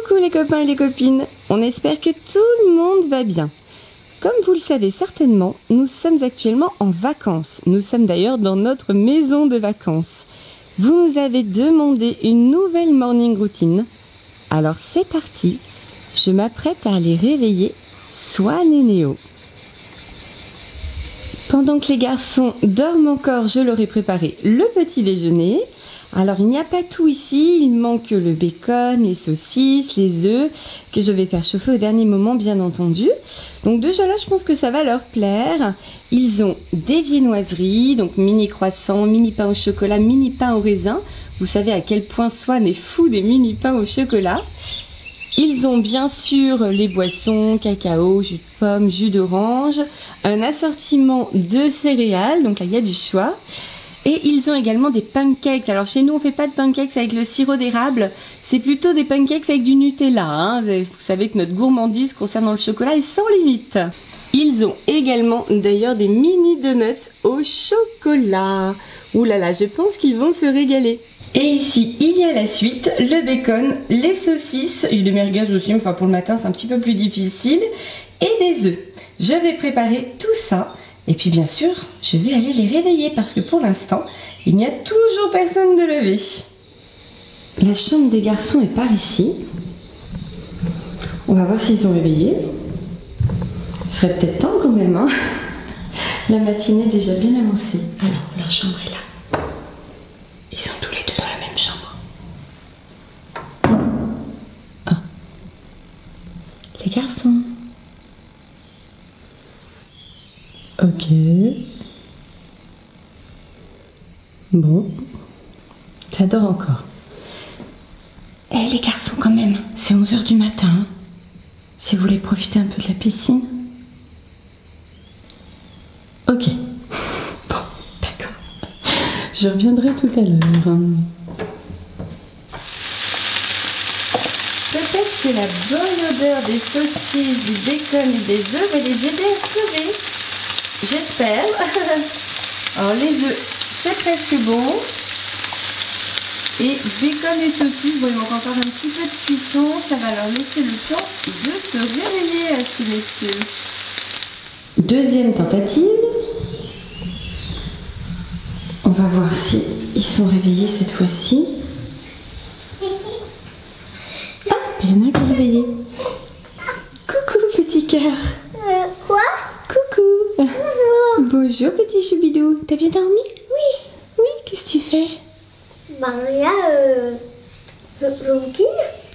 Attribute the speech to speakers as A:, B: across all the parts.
A: Coucou les copains et les copines, on espère que tout le monde va bien. Comme vous le savez certainement, nous sommes actuellement en vacances. Nous sommes d'ailleurs dans notre maison de vacances. Vous nous avez demandé une nouvelle morning routine. Alors c'est parti, je m'apprête à aller réveiller Swan et Néo. Pendant que les garçons dorment encore, je leur ai préparé le petit déjeuner. Alors il n'y a pas tout ici, il manque le bacon, les saucisses, les œufs, que je vais faire chauffer au dernier moment bien entendu. Donc déjà là je pense que ça va leur plaire. Ils ont des viennoiseries, donc mini croissants, mini pain au chocolat, mini pain au raisin. Vous savez à quel point Swan est fou des mini pains au chocolat. Ils ont bien sûr les boissons, cacao, jus de pomme, jus d'orange, un assortiment de céréales, donc là il y a du choix. Et ils ont également des pancakes. Alors chez nous on ne fait pas de pancakes avec le sirop d'érable, c'est plutôt des pancakes avec du Nutella. Hein. Vous savez que notre gourmandise concernant le chocolat est sans limite. Ils ont également d'ailleurs des mini donuts au chocolat. Ouh là là, je pense qu'ils vont se régaler. Et ici, il y a la suite, le bacon, les saucisses, et des merguez aussi, enfin pour le matin c'est un petit peu plus difficile, et des œufs. Je vais préparer tout ça, et puis bien sûr, je vais aller les réveiller, parce que pour l'instant, il n'y a toujours personne de levé. La chambre des garçons est par ici. On va voir s'ils sont réveillés. Ce serait peut-être temps quand même, hein. La matinée est déjà bien avancée. Alors, leur chambre est là. Ils sont tous les deux dans la même chambre. Ah. Les garçons. Ok. Bon. Ça dort encore. Eh les garçons quand même, c'est 11 h du matin. Hein. Si vous voulez profiter un peu de la piscine. Ok. Bon, d'accord. Je reviendrai tout à l'heure. Peut-être que la bonne odeur des saucisses, du bacon et des œufs va les aider à se lever. J'espère. Alors les œufs, c'est presque bon. Et bacon et saucisses, bon, il manque encore un petit peu de cuisson. Ça va leur laisser le temps de se réveiller, ces messieurs. Deuxième tentative. On va voir si ils sont réveillés cette fois-ci. Ah, il y en a un qui est réveillé. Coucou, petit cœur.
B: Quoi?
A: Coucou.
B: Bonjour.
A: Bonjour, petit choubidou. T'as bien dormi?
B: Oui.
A: Oui, qu'est-ce que tu fais?
B: Ben là, je bouquine.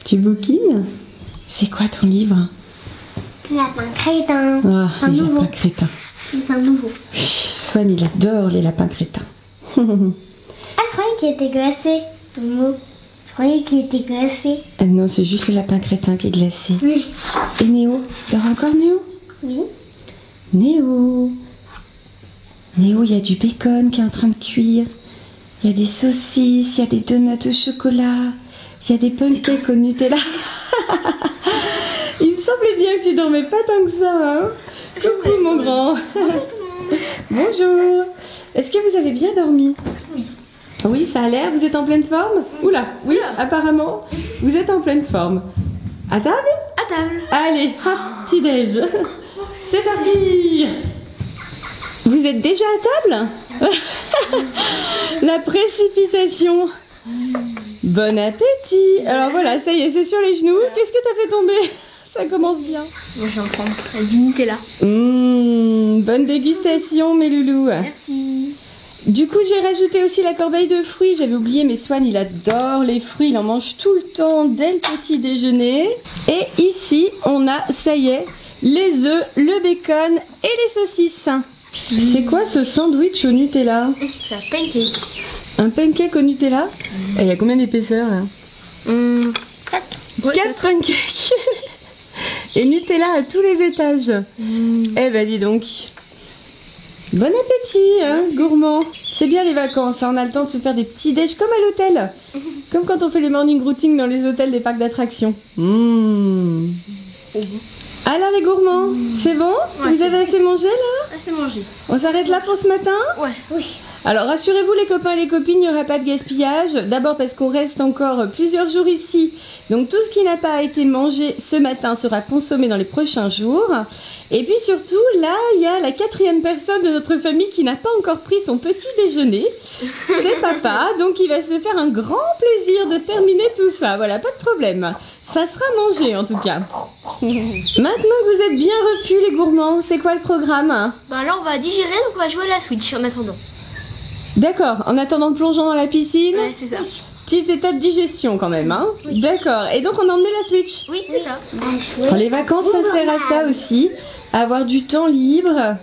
A: Tu bouquines? C'est quoi ton livre?
B: Lapin crétin.
A: Ah,
B: C'est un
A: les
B: nouveau.
A: lapins crétins.
B: C'est un nouveau.
A: Swan, il adore les lapins crétins.
B: Ah, je croyais qu'il était glacé. Je croyais qu'il était glacé.
A: Ah non, c'est juste le lapin crétin qui est glacé.
B: Oui.
A: Et Néo? Dort encore Néo?
B: Oui.
A: Néo? Néo, il y a du bacon qui est en train de cuire. Il y a des saucisses, il y a des donuts au chocolat. Il y a des pancakes au Nutella. Il me semblait bien que tu dormais pas tant que ça. Hein? Coucou mon grand.
B: Bonjour tout le monde.
A: Bonjour. Est-ce que vous avez bien dormi?
B: Oui.
A: Oui, ça a l'air. Vous êtes en pleine forme? Oula, oui, apparemment, vous êtes en pleine forme. À table?
B: À table.
A: Allez, petit déj. C'est parti. Vous êtes déjà à table? La précipitation. Bon appétit. Alors voilà, ça y est, c'est sur les genoux. Qu'est-ce que t'as fait tomber? Ça commence bien.
B: Moi, je vais en prendre du Nutella.
A: Bonne dégustation, mes loulous.
B: Merci.
A: Du coup, j'ai rajouté aussi la corbeille de fruits. J'avais oublié, mais Swan, il adore les fruits. Il en mange tout le temps dès le petit déjeuner. Et ici, on a, ça y est, les œufs, le bacon et les saucisses. C'est quoi ce sandwich au Nutella?
B: C'est un pancake.
A: Un pancake au Nutella? Et il y a combien d'épaisseur là? 4 pancakes. Et Nutella à tous les étages. Eh ben dis donc. Bon appétit, hein, gourmand. C'est bien les vacances, hein, on a le temps de se faire des petits déj comme à l'hôtel. Comme quand on fait les morning routines dans les hôtels des parcs d'attractions. Alors les gourmands, c'est bon?
B: Ouais,
A: Vous avez assez mangé là?
B: Ah, c'est mangé.
A: On s'arrête là pour ce matin?
B: Ouais. Oui.
A: Alors rassurez-vous les copains et les copines, il n'y aura pas de gaspillage. D'abord parce qu'on reste encore plusieurs jours ici Donc tout ce qui n'a pas été mangé ce matin sera consommé dans les prochains jours. Et puis surtout, là, il y a la 4e personne de notre famille qui n'a pas encore pris son petit déjeuner. C'est papa, donc il va se faire un grand plaisir de terminer tout ça. Voilà, pas de problème. Ça sera mangé en tout cas. Maintenant que vous êtes bien repus les gourmands, c'est quoi le programme?
C: Bah là on va digérer, donc on va jouer à la Switch en attendant.
A: D'accord, en attendant le plongeon dans la piscine.
C: Ouais, c'est ça.
A: Petite étape de digestion quand même, hein.
C: Oui.
A: D'accord, et donc on a emmené la Switch.
C: Oui, c'est ça.
A: Pour les vacances, ça sert à ça aussi, à avoir du temps libre.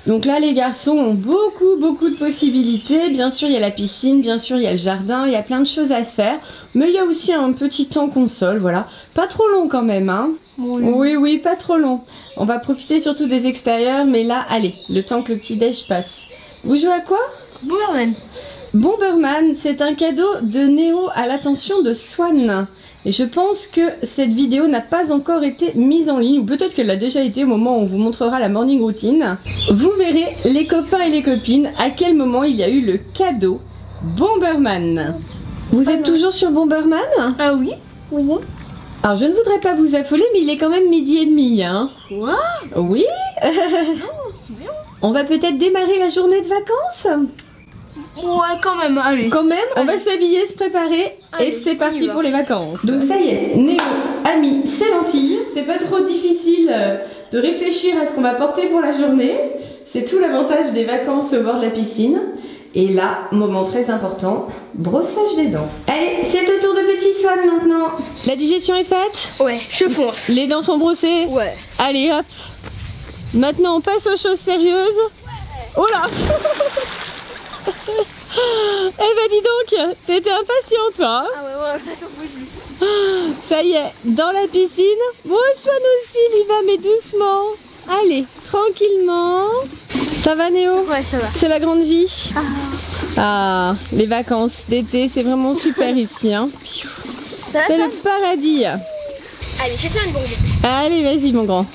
A: Donc là, les garçons ont beaucoup de possibilités. Bien sûr, il y a la piscine, bien sûr, il y a le jardin, il y a plein de choses à faire. Mais il y a aussi un petit temps console, voilà. Pas trop long quand même, hein. Oui, pas trop long. On va profiter surtout des extérieurs, mais là, allez, le temps que le petit-déj passe. Vous jouez à quoi?
C: Bomberman.
A: Bomberman, c'est un cadeau de Néo à l'attention de Swan. Et je pense que cette vidéo n'a pas encore été mise en ligne, ou peut-être qu'elle l'a déjà été au moment où on vous montrera la morning routine. Vous verrez, les copains et les copines, à quel moment il y a eu le cadeau Bomberman. Vous êtes toujours sur Bomberman?
C: Ah oui.
B: Oui.
A: Alors je ne voudrais pas vous affoler, mais il est quand même 12h30, hein.
C: Quoi?
A: Oui.
C: C'est bien.
A: On va peut-être démarrer la journée de vacances?
C: Ouais, quand même, allez.
A: Quand même, on va
C: Allez.
A: s'habiller, se préparer
C: Allez,
A: et c'est
C: on y
A: parti
C: va.
A: pour les vacances. Donc ça y est, Néo a mis ses lentilles. C'est pas trop difficile de réfléchir à ce qu'on va porter pour la journée. C'est tout l'avantage des vacances au bord de la piscine. Et là, moment très important, brossage des dents. Allez, c'est au tour de Petit Swan maintenant. La digestion est faite?
C: Ouais, je fonce.
A: Les dents sont brossées?
C: Ouais.
A: Allez hop. Maintenant on passe aux choses sérieuses. Oh là. Eh ben dis donc, t'étais impatiente toi, hein?
C: Ah ouais, j'en peux plus.
A: Ça y est, dans la piscine. Bon, Swan aussi, il y va, mais doucement. Allez, tranquillement. Ça va Néo?
C: Ouais, ça va.
A: C'est la grande vie. Ah, les vacances d'été, c'est vraiment super ici, hein.
C: Ça va,
A: C'est
C: ça
A: le paradis.
C: Allez, j'ai fait une bombe.
A: Allez, vas-y mon grand.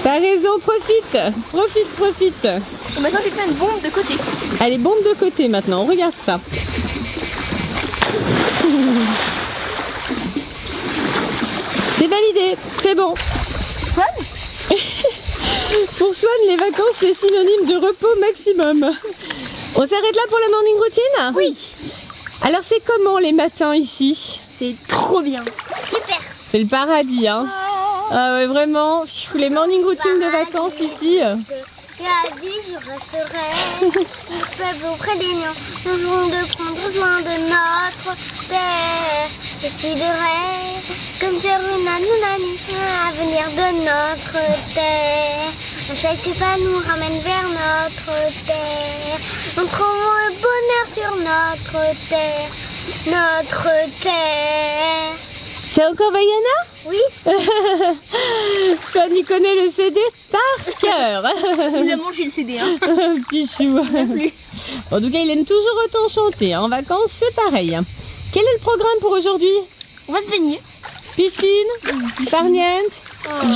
A: T'as raison, profite.
C: Bon, maintenant j'ai fait une bombe de côté.
A: Allez, bombe de côté maintenant, on regarde ça. C'est validé, c'est bon.
C: Swan?
A: Pour Swan, les vacances, c'est synonyme de repos maximum. On s'arrête là pour la morning routine?
C: Oui.
A: Alors c'est comment les matins ici?
C: C'est trop bien.
B: Super.
A: C'est le paradis, hein. Ah ouais, vraiment, les morning routines de vacances ici.
B: Et à vie, je resterai. Ils peuvent auprès des lions. Nous aurons de prendre soin de notre terre. Je déciderai, comme sur une anomalie, l'avenir de notre terre. Chaque pas nous ramène vers notre terre. Nous trouvons le bonheur sur notre terre. Notre terre.
A: C'est encore Vaiana?
B: Oui.
A: Swan, il connaît le CD par cœur.
C: Il a mangé le CD, hein.
A: Pichou. En tout cas, il aime toujours autant chanter. En vacances, c'est pareil. Quel est le programme pour aujourd'hui?
C: On va se baigner.
A: Piscine, farniente,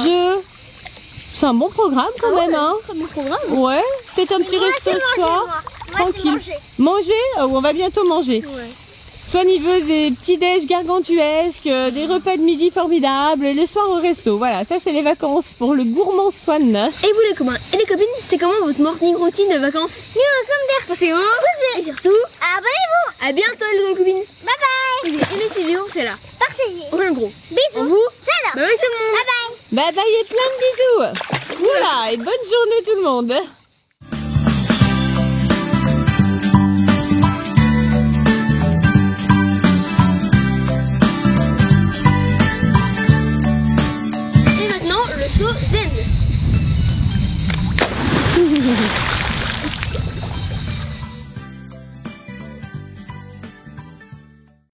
A: jeux. C'est un bon programme quand même, hein.
C: Très bon programme.
A: Ouais, peut-être un petit resto ce soir. Tranquille. Manger? On va bientôt manger.
C: Ouais.
A: Swan, il veut des petits déj gargantuesques, des repas de midi formidables, et le soir au resto. Voilà, ça c'est les vacances pour le gourmand Swan.
C: Et vous les copains et les copines, c'est comment votre morning routine de vacances?
B: Comme d'air.
C: Passez un et surtout,
B: Abonnez-vous.
C: à bientôt les copines.
B: Bye bye.
C: Et aimez cette vidéo, c'est là.
B: Partagez.
C: On fait un gros.
B: Bisous.
C: Vous,
B: Salut.
C: bye bye tout le monde.
B: Bye bye.
A: Bye bye et plein de bisous. Voilà, et bonne journée tout le monde.